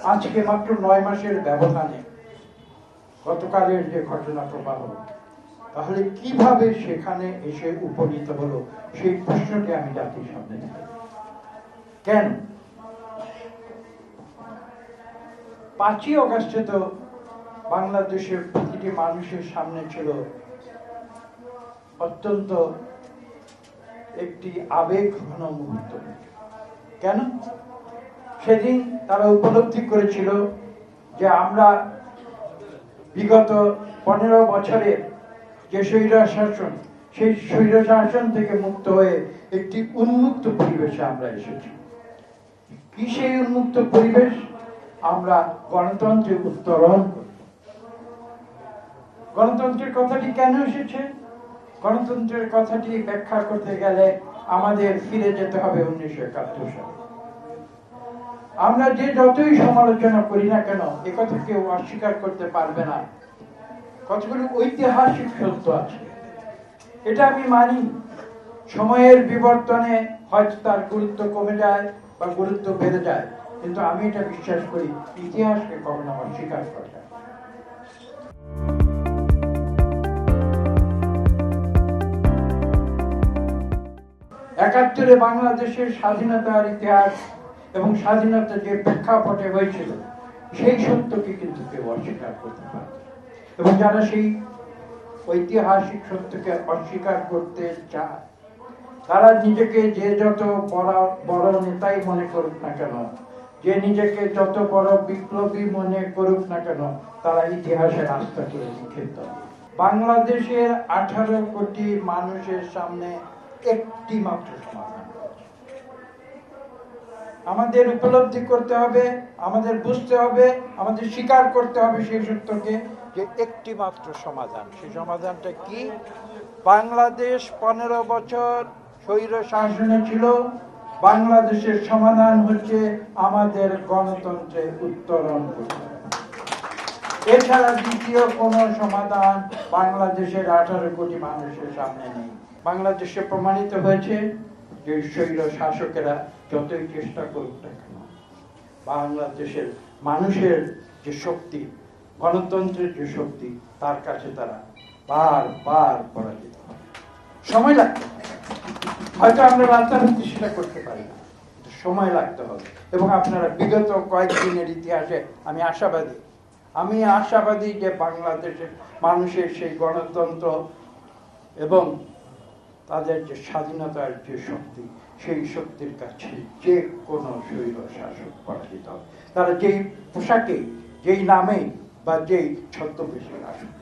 আজকে মাত্র 9 মাসের ব্যবধানে গতকালের যে ঘটনা প্রবাহ, তাহলে কিভাবে সেখানে এসে উপনীত হলো সেই প্রশ্নটি আমি জাতির সামনে দিতে। কেন 5ই অগাস্টে তো বাংলাদেশের প্রতিটি মানুষের সামনে ছিল অত্যন্ত একটি আবেগঘন মুহূর্ত। কেন? সেদিন তারা উপলব্ধি করেছিল যে আমরা বিগত 15 বছরের যে স্বৈরাচার শাসন, সেই স্বৈরাচার শাসন থেকে মুক্ত হয়ে একটি উন্মুক্ত পরিবেশে আমরা এসেছি। কি সেই উন্মুক্ত পরিবেশ? আমরা গণতন্ত্রে উত্তরণ করি। গণতন্ত্রের কথাটি কেন এসেছে? গণতন্ত্রের কথাটি ব্যাখ্যা করতে গেলে আমাদের ফিরে যেতে হবে 1971 সালে। আমরা যে যতই সমালোচনা করি না কেন, একথা কেউ অস্বীকার করতে পারবে না, কতগুলো ঐতিহাসিক সত্য আছে। এটা আমি মানি। সময়ের বিবর্তনে হয়তো তার গুরুত্ব কমে যায় বা গুরুত্ব বেড়ে যায়, কিন্তু আমি এটা বিশ্বাস করি ইতিহাসকে কখনো অস্বীকার করা যায়। 71-এ বাংলাদেশের স্বাধীনতার ইতিহাস এবং স্বাধীনতা যে প্রেক্ষাপটে হয়েছিল, সেই সত্যকে কিন্তু কেউ অস্বীকার করতে পারে। এবং যারা সেই ঐতিহাসিক সত্যকে অস্বীকার করতে চায়, তারা নিজেকে যে যত বড় নেতাই মনে করুক না কেন, যে নিজেকে যত বড় বিপ্লবী মনে করুক না কেন, তারা ইতিহাসের রাস্তা করে নিক্ষিপ্ত হবে। বাংলাদেশের 18 কোটি মানুষের সামনে একটি মাত্র সমাধান। আমাদের উপলব্ধি করতে হবে, আমাদের বুঝতে হবে, আমাদের স্বীকার করতে হবে সেই সত্যকে যে একটি মাত্র সমাধান। সেই সমাধানটা কি? বাংলাদেশ 15 বছর স্বৈর শাসনে ছিল। বাংলাদেশের সমাধান হচ্ছে আমাদের গণতন্ত্রে উত্তরণ করতে হবে। এছাড়া দ্বিতীয় কোনো সমাধান বাংলাদেশের 18 কোটি মানুষের সামনে নেই। বাংলাদেশে প্রমাণিত হয়েছে যে স্বৈর শাসকেরা যতই চেষ্টা করুক না কেন, বাংলাদেশের মানুষের যে শক্তি, গণতন্ত্রের যে শক্তি, তার কাছে তারা বারবার পরাজিত হয়। সময় লাগতে হবে। হয়তো আমরা রাতারাতি সেটা করতে পারি না, সময় লাগতে হবে। এবং আপনারা বিগত কয়েকদিনের ইতিহাসে আমি আশাবাদী যে বাংলাদেশের মানুষের সেই গণতন্ত্র এবং তাদের যে স্বাধীনতার যে শক্তি, সেই শক্তির কাছে যে কোনো স্বৈর শাসক পরাজিত হবে। তারা যেই পোশাকে, যেই নামে বা যেই ছদ্মবেশে আসুক।